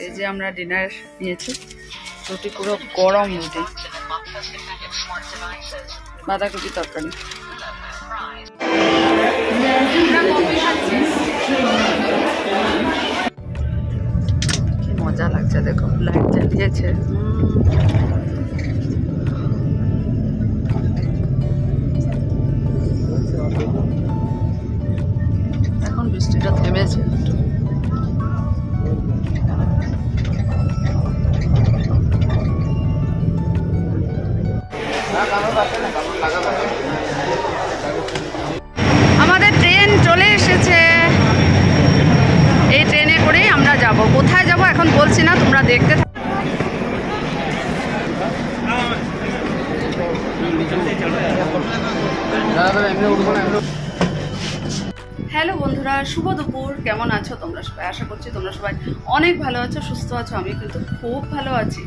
এই যে আমরা ডিনার নিয়েছি, রুটি পুরো গরম রুটি, বাঁধাকপি তরকারি। কি মজা লাগছে, দেখো লাইট জ্বালিয়েছে। এখন বৃষ্টিটা থেমেছে একটু। আমাদের ট্রেন চলে এসেছে, এই ট্রেনে করেই আমরা যাব। কোথায় যাব এখন বলছি না, তোমরা দেখতে থাকো। হ্যালো বন্ধুরা, শুভ দুপুর। কেমন আছো তোমরা সবাই? আশা করছি তোমরা সবাই অনেক ভালো আছো, সুস্থ আছো। আমি কিন্তু খুব ভালো আছি।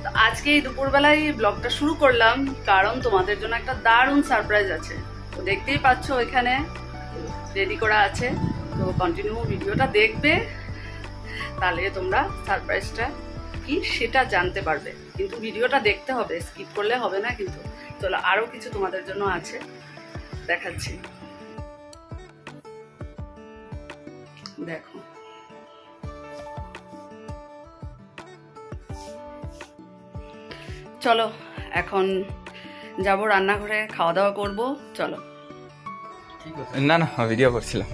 তো আজকে এই দুপুরবেলায় ব্লগটা শুরু করলাম কারণ তোমাদের জন্য একটা দারুণ সারপ্রাইজ আছে। তো দেখতেই পাচ্ছ এখানে রেডি করা আছে, তো কন্টিনিউ ভিডিওটা দেখবে, তাহলে তোমরা সারপ্রাইজটা কি সেটা জানতে পারবে। কিন্তু ভিডিওটা দেখতে হবে, স্কিপ করলে হবে না কিন্তু। চলো, আরও কিছু তোমাদের জন্য আছে, দেখাচ্ছি। দেখো, চলো এখন যাব রান্নাঘরে, খাওয়া দাওয়া করবো। চলো। না না, ভিডিও করছিলাম।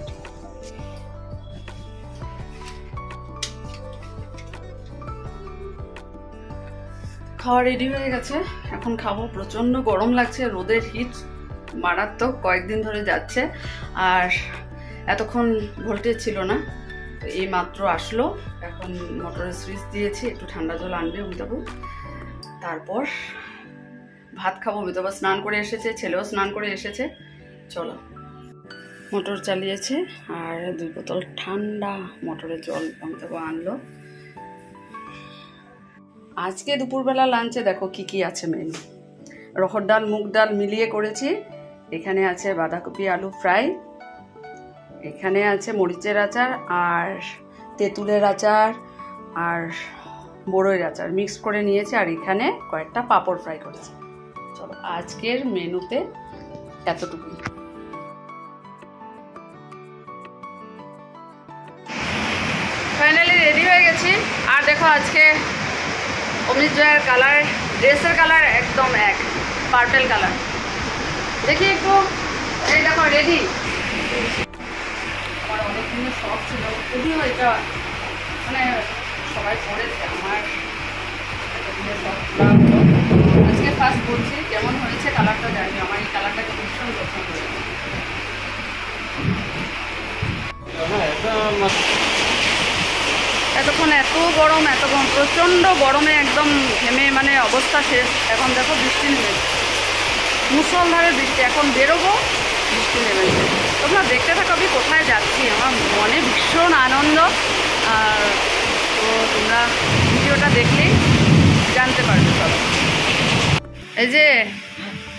খাওয়া রেডি হয়ে গেছে, এখন খাবো। প্রচন্ড গরম লাগছে, রোদের হিট মারাত্মক কয়েকদিন ধরে যাচ্ছে। আর এতক্ষণ ভোল্টেজ ছিল না, তো এই মাত্র আসলো। এখন মোটরের সুইচ দিয়েছি, একটু ঠান্ডা জল আনবে অমিতাভু, তারপর ভাত খাবো। অমিতাভু স্নান করে এসেছে, ছেলেও স্নান করে এসেছে। চলো, মোটর চালিয়েছে আর 2 বোতল ঠান্ডা মোটরের জল অমিতাভু আনলো। আজকে দুপুরবেলা লাঞ্চে দেখো কি কি আছে মেনু। রহর ডাল মুগ ডাল মিলিয়ে করেছি। এখানে আছে বাঁধাকপি আলু ফ্রাই, এখানে আছে মরিচের আচার আর তেঁতুলের আচার আর বড়ইয়ের আচার মিক্স করে নিয়েছি, আর এখানে কয়েকটা পাঁপড় ফ্রাই করেছি। চলো, আজকের মেনুতে এতটুকুই। ফাইনালি রেডি হয়ে গেছি। আর দেখো আজকে অমিত জয়ের কালার, ড্রেসের কালার একদম এক পার্পেল কালার। দেখি একটু, এই দেখো রেডি। আমার অনেক দিনের শখ ছিল, যদিও এটা মানে সবাই পড়েছে, আমার আজকে ফার্স্ট বলছি কেমন হয়েছে কালারটা জানি। আমার এই কালারটাকে ভীষণ পছন্দ হয়েছে। এতক্ষণ এত গরম, প্রচণ্ড গরমে একদম ঘেমে মানে অবস্থা শেষ। এখন দেখো বৃষ্টি নেমেছে, মুষলধারে বৃষ্টি। এখন বেরোবো, বৃষ্টি নেমেছে। তোমরা দেখতে থাকো আমি কোথায় যাচ্ছি, আমার মনে ভীষণ আনন্দ। আর তো তোমরা ভিডিওটা দেখলেই জানতে পারবে। চলো, এই যে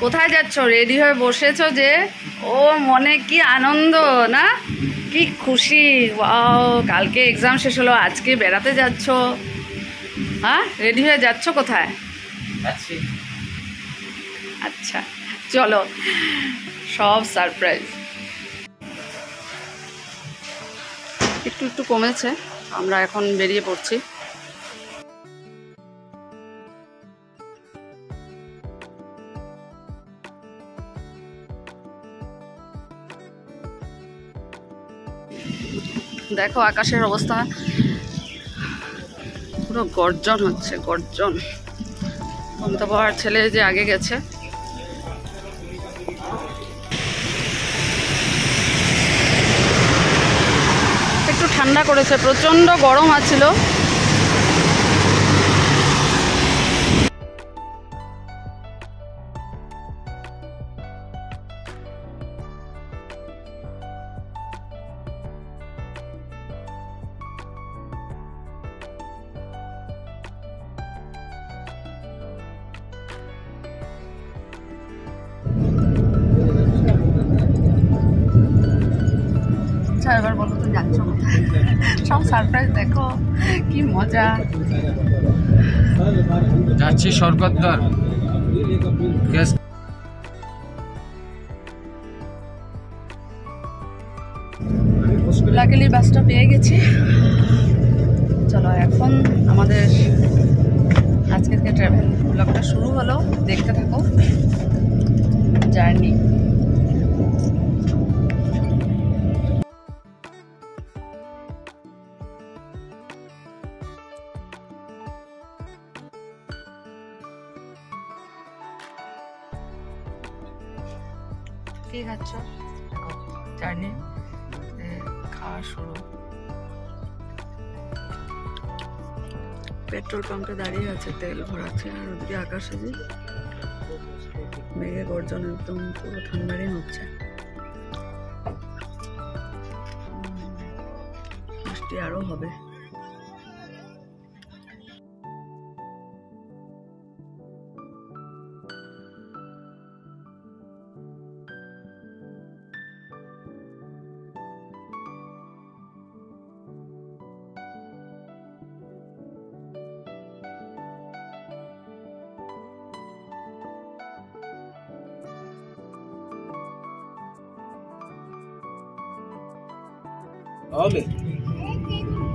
কোথায় যাচ্ছ, রেডি হয়ে বসেছো যে, ও মনে কি আনন্দ না, কি খুশি। ওয়াও, কালকে এক্সাম শেষ হলো, আজকে বেড়াতে যাচ্ছ। হ্যাঁ, রেডি হয়ে যাচ্ছ কোথায়? আচ্ছা চলো, সব সারপ্রাইজ। একটু একটু কমেছে, আমরা এখন বেরিয়ে পড়ছি। দেখো আকাশের অবস্থা, পুরো গর্জন হচ্ছে, গর্জন। অমিতাভ আর ছেলে যে আগে গেছে। একটু ঠান্ডা করেছে, প্রচন্ড গরম আছিল। এবার বলো তো যাচ্ছ কোথায়? সব সারপ্রাইজ দেখো, কি মজা। যাচ্ছি স্বর্গদ্বার। লাকিলি বাসটা পেয়ে গেছি। চলো এখন আমাদের আজকের ট্রাভেল ব্লগটা শুরু হলো, দেখতে থাকো জার্নি। কি খাচ্ছ? জার্নি খাওয়া শুরু। পেট্রোল পাম্পে দাঁড়িয়ে আছে, তেল ভরাচ্ছে। আর ওদিকে আকাশে যে মেঘে গর্জন, একদম পুরো ঠান্ডারই হচ্ছে। বৃষ্টি আরো হবে। Okay.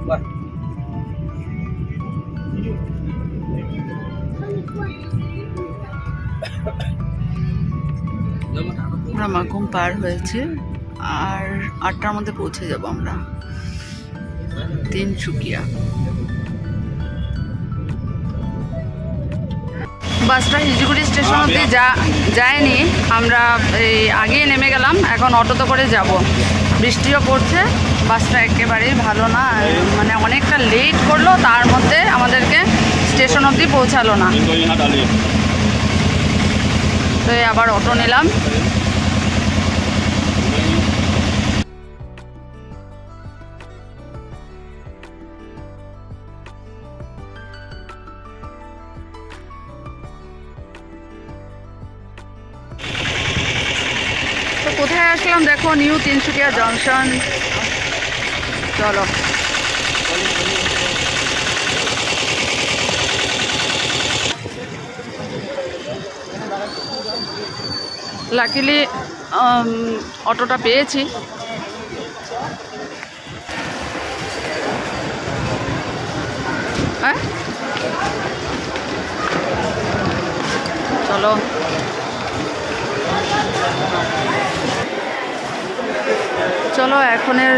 Bye. আমরা মাকুম পার হয়েছে, আর 8টার মধ্যে পৌঁছে যাব আমরা তিনসুকিয়া। বাসটা হিজুগুড়ি স্টেশন অব্দি যায়নি, আমরা এই আগেই নেমে গেলাম। এখন অটোতে করে যাব। বৃষ্টিও পড়ছে, বাসটা একেবারেই ভালো না, মানে অনেকটা লেট করলো, তার মধ্যে আমাদেরকে স্টেশন অব্দি পৌঁছালো না। তো আবার অটো নিলাম। তো কোথায় আসলাম দেখো, নিউ তিনসুকিয়া জংশন। চলো লাকিলি অটোটা পেয়েছি। হ্যাঁ চলো চলো এখনের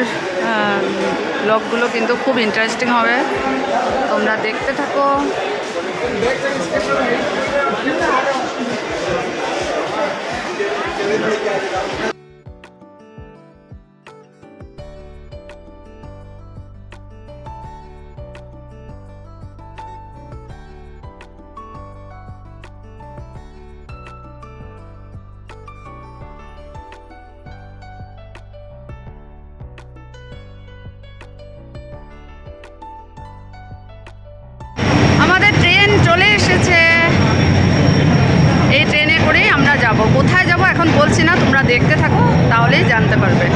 ব্লগগুলো কিন্তু খুব ইন্টারেস্টিং হবে, তোমরা দেখতে থাকো। আমাদের ট্রেন চলে এসেছে। এই ট্রেনে করেই আমরা যাব। কোথায় যাব এখন বলছি না, তোমরা দেখতে থাকো, তাহলেই জানতে পারবে।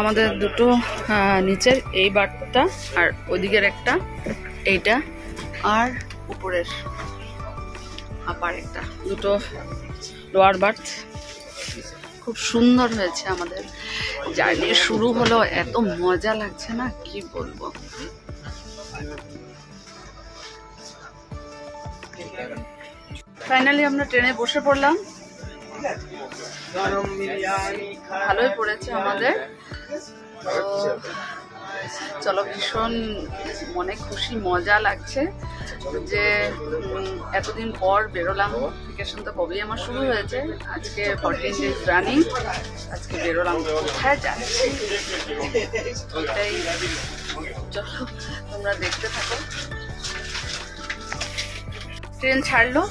আমাদের দুটো নিচের এই বার্থটা আর ওইদিকের একটা, এইটা আর উপরের আপার একটা, দুটো লোয়ার বার্থ। খুব সুন্দর হয়েছে আমাদের জার্নি। শুরু হলো, এত মজা লাগছে না, কি বলবো। ফাইনালি আমরা ট্রেনে বসে পড়লাম। ভালোই পড়েছে আমাদের। তো চলো, ভীষণ মনে খুশি, মজা লাগছে যে এতদিন পর বেরোলাম। ভ্যাকেশন তো কবেই আমার শুরু হয়েছে, আজকে 14 days রানিং। আজকে বেরোলাম, কোথায় যাচ্ছি ওইটাই। চলো তোমরা দেখতে থাকো। ট্রেন ছাড়লো,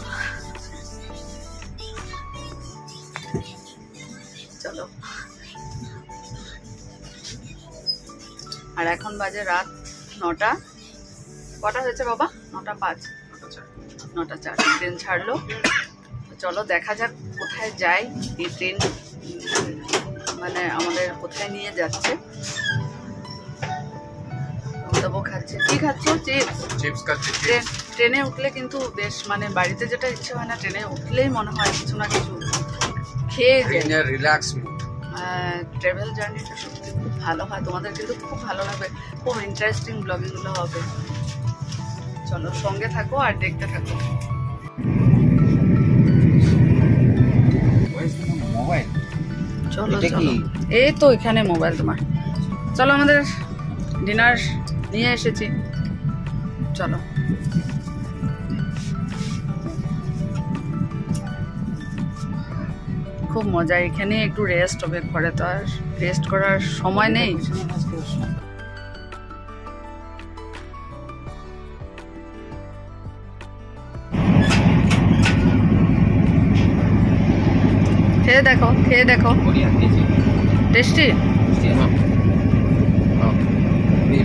চলো। আর এখন বাজে রাত 9টা। কটা হয়েছে বাবা? 9:05, 9:04 ট্রেন ছাড়লো। চলো দেখা যাক কোথায় যাই, এই ট্রেন মানে আমাদের কোথায় নিয়ে যাচ্ছে। দেবো খাচ্ছে। কি খাচ্ছ? চিপস খাচ্ছি। ট্রেনে উঠলে কিন্তু বেশ মানে বাড়িতে যেটা ইচ্ছে হয় না, ট্রেনে উঠলেই মনে হয় কিছু না কিছু খেয়ে যায়। Relax mood. ট্রাভেল জার্নিটা সত্যি খুব ভালো হয়, তোমাদের কিন্তু খুব ভালো লাগবে, খুব ইন্টারেস্টিং ব্লগিংগুলো হবে। চলো সঙ্গে থাকো আর দেখতে থাকো। মোবাইল চলো চলো, এই তো এখানে মোবাইল তোমার। চলো আমাদের ডিনার নিয়ে এসেছি, চলো। খুব মজা, এখানে একটু রেস্ট হবে, ঘরে তো আর রেস্ট করার সময় নেই। খেয়ে দেখো, খেয়ে দেখো, টেস্টি।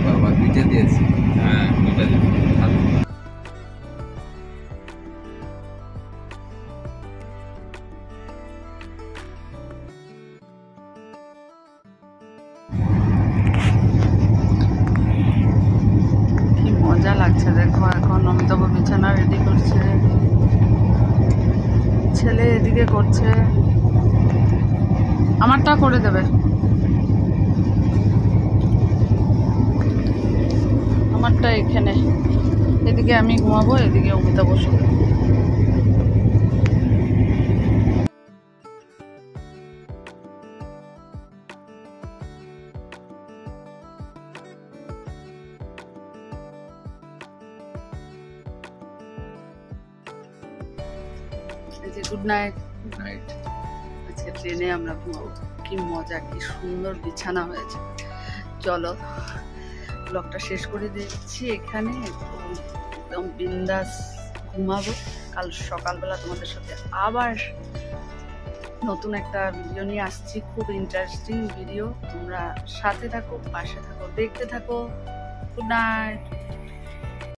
বাবা দুইটা দিয়েছি। হ্যাঁ দুইটা দিয়েছি। কি মজা লাগছে দেখো। এখন অমিতাভ বিছানা রেডি করছে, ছেলে এদিকে করছে। আমারটা করে দেবে, আমারটা এখানে। এদিকে আমি ঘুমাবো, এদিকে অমিতাভ বসবে। Good night. Good night. আজকে ট্রেনে আমরা ঘুমাবো, কি মজা, কি সুন্দর বিছানা হয়েছে। চলো ব্লগটা শেষ করে দিচ্ছি এখানে। একদম বিন্দাস ঘুমাবো, কাল সকালবেলা তোমাদের সাথে আবার নতুন একটা ভিডিও নিয়ে আসছি, খুব ইন্টারেস্টিং ভিডিও। তোমরা সাথে থাকো, পাশে থাকো, দেখতে থাকো। Good night.